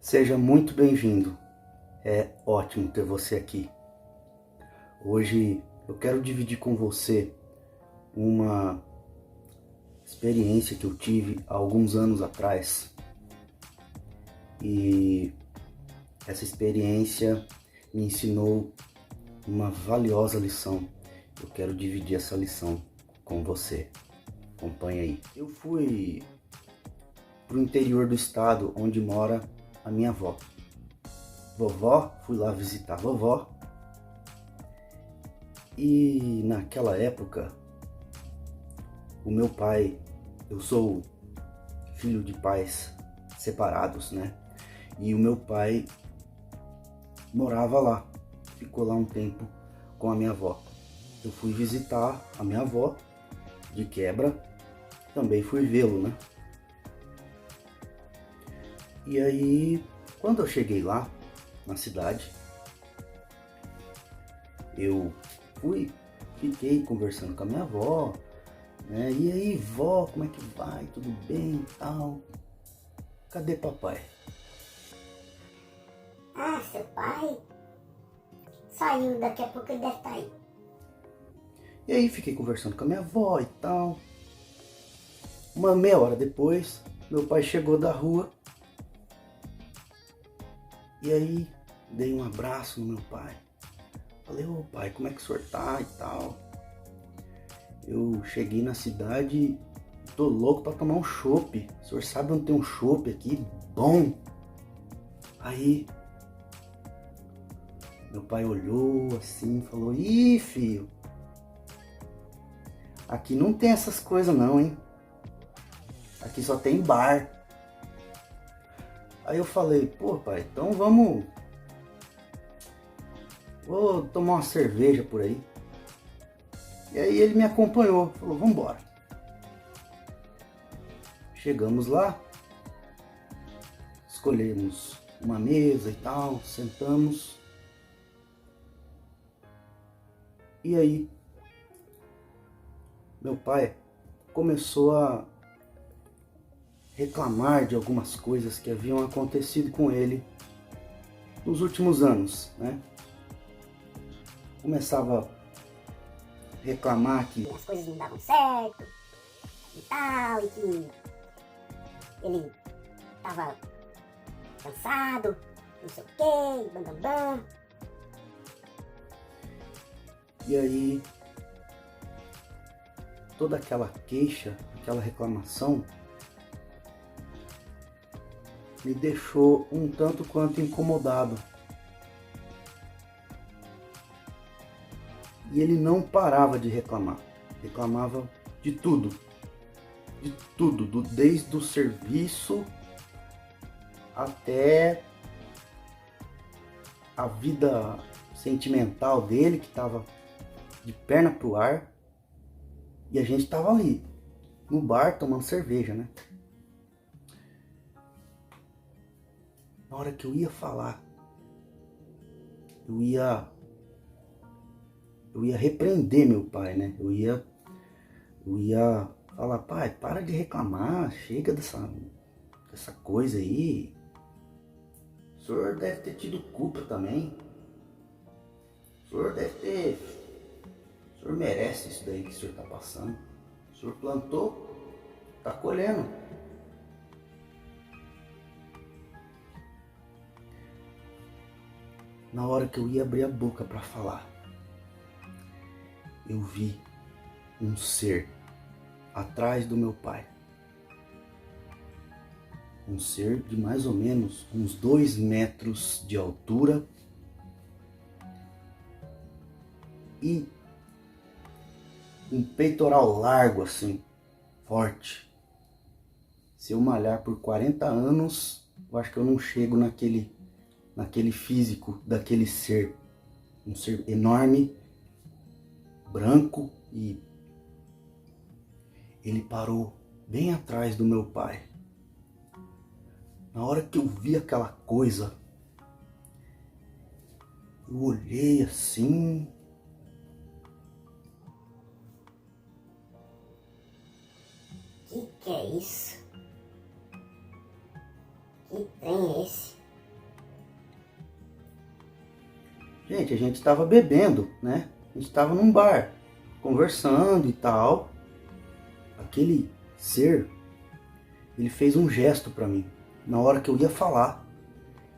Seja muito bem-vindo. É ótimo ter você aqui. Hoje eu quero dividir com você uma experiência que eu tive há alguns anos atrás. E essa experiência me ensinou uma valiosa lição. Eu quero dividir essa lição com você. Acompanhe aí. Eu fui para o interior do estado onde mora a minha avó. Fui lá visitar a vovó. E naquela época, o meu pai, eu sou filho de pais separados, né? E o meu pai morava lá, ficou lá um tempo com a minha avó. Eu fui visitar a minha avó de quebra, também fui vê-lo, né? E aí, quando eu cheguei lá, na cidade, eu fiquei conversando com a minha avó, né? E aí, vó, como é que vai? Tudo bem e tal? Cadê papai? Ah, seu pai saiu, daqui a pouco ele deve estar aí. E aí, fiquei conversando com a minha avó e tal. Uma meia hora depois, meu pai chegou da rua. E aí, dei um abraço no meu pai. Falei, ô pai, como é que o senhor tá e tal? Eu cheguei na cidade, tô louco pra tomar um chopp. O senhor sabe onde tem um chopp aqui? Bom! Aí, meu pai olhou assim e falou, ih, filho, aqui não tem essas coisas não, hein? Aqui só tem bar. Aí eu falei, pô pai, então vou tomar uma cerveja por aí. E aí ele me acompanhou, falou, vamos embora. Chegamos lá, escolhemos uma mesa e tal, sentamos. E aí, meu pai começou a reclamar de algumas coisas que haviam acontecido com ele nos últimos anos, né? Começava a reclamar que As coisas não davam certo e tal, e que ele tava cansado, não sei o que, bam. E aí, toda aquela queixa, aquela reclamação, me deixou um tanto quanto incomodado. E ele não parava de reclamar. Reclamava de tudo. Desde o serviço até a vida sentimental dele, que estava de perna pro ar. E a gente estava ali, no bar, tomando cerveja, né? Na hora que eu ia falar, eu ia repreender meu pai, né? Eu ia falar, pai, para de reclamar, chega dessa coisa aí. O senhor deve ter tido culpa também. O senhor merece isso daí que o senhor está passando. O senhor plantou, está colhendo. Na hora que eu ia abrir a boca para falar, eu vi um ser atrás do meu pai. Um ser de mais ou menos uns 2 metros de altura e um peitoral largo assim, forte. Se eu malhar por 40 anos, eu acho que eu não chego naquele físico daquele ser. Um ser enorme, branco, e ele parou bem atrás do meu pai. Na hora que eu vi aquela coisa, eu olhei assim. Que é isso? Que trem é esse? Gente, a gente estava bebendo, né? A gente estava num bar, conversando e tal. Aquele ser, ele fez um gesto para mim. Na hora que eu ia falar,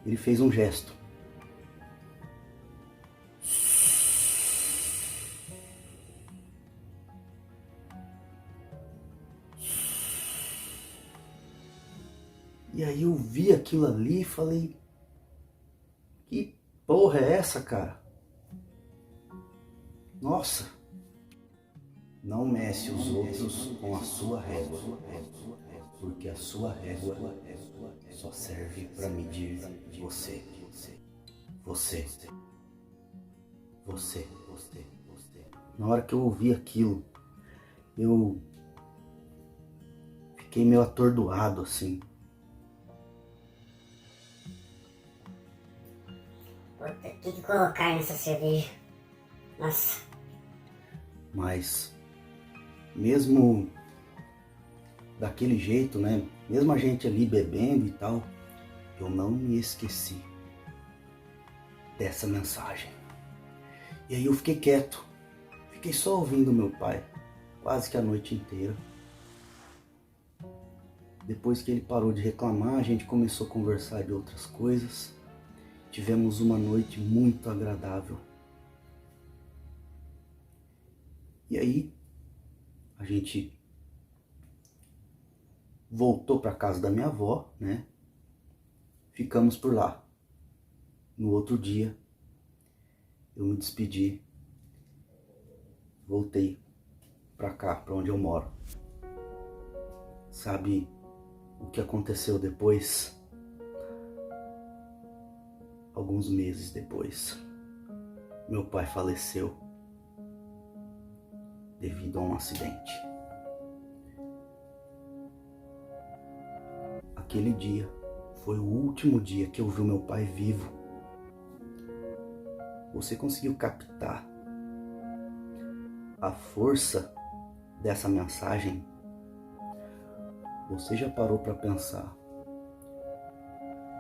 ele fez um gesto. E aí eu vi aquilo ali e falei, que porra é essa, cara? Nossa! Não mece os outros com a sua régua, porque a sua régua só serve para medir você. Você. Na hora que eu ouvi aquilo, eu fiquei meio atordoado assim. Puta, o que colocar nessa cerveja? Nossa. Mas mesmo daquele jeito, né? Mesmo a gente ali bebendo e tal, eu não me esqueci dessa mensagem. E aí eu fiquei quieto. Fiquei só ouvindo meu pai, quase que a noite inteira. Depois que ele parou de reclamar, a gente começou a conversar de outras coisas. Tivemos uma noite muito agradável. E aí, a gente voltou para casa da minha avó, né? Ficamos por lá. No outro dia, eu me despedi. Voltei para cá, para onde eu moro. Sabe o que aconteceu depois? Alguns meses depois, meu pai faleceu devido a um acidente. Aquele dia foi o último dia que eu vi meu pai vivo. Você conseguiu captar a força dessa mensagem? Você já parou para pensar?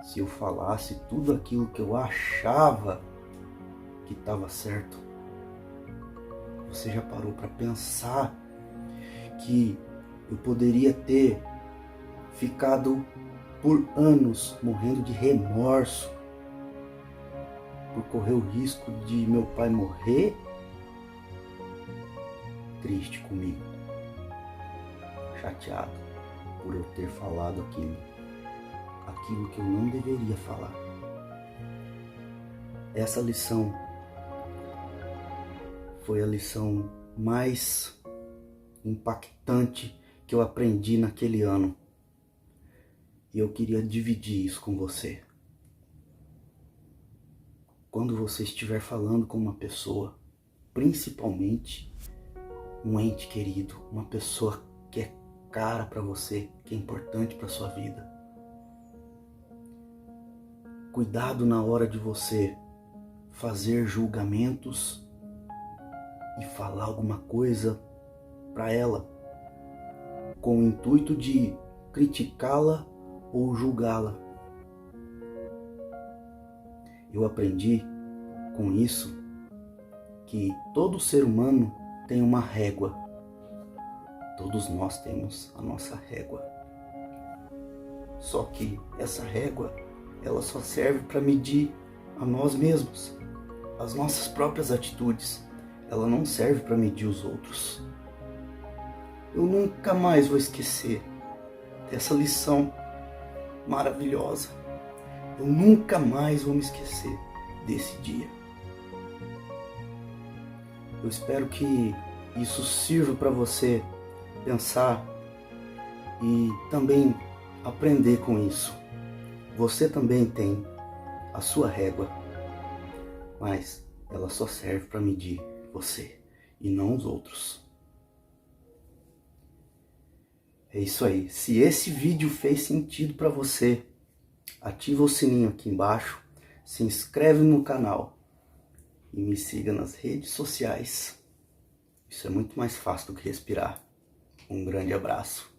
Se eu falasse tudo aquilo que eu achava que estava certo, você já parou para pensar que eu poderia ter ficado por anos morrendo de remorso por correr o risco de meu pai morrer triste comigo, chateado por eu ter falado aquilo que eu não deveria falar. Essa lição foi a lição mais impactante que eu aprendi naquele ano. E eu queria dividir isso com você. Quando você estiver falando com uma pessoa, principalmente um ente querido, uma pessoa que é cara para você, que é importante para sua vida, cuidado na hora de você fazer julgamentos e falar alguma coisa para ela com o intuito de criticá-la ou julgá-la. Eu aprendi com isso que todo ser humano tem uma régua. Todos nós temos a nossa régua. Só que essa régua, ela só serve para medir a nós mesmos, as nossas próprias atitudes. Ela não serve para medir os outros. Eu nunca mais vou esquecer dessa lição maravilhosa. Eu nunca mais vou me esquecer desse dia. Eu espero que isso sirva para você pensar e também aprender com isso. Você também tem a sua régua, mas ela só serve para medir você e não os outros. É isso aí. Se esse vídeo fez sentido para você, ativa o sininho aqui embaixo, se inscreve no canal e me siga nas redes sociais. Isso é muito mais fácil do que respirar. Um grande abraço.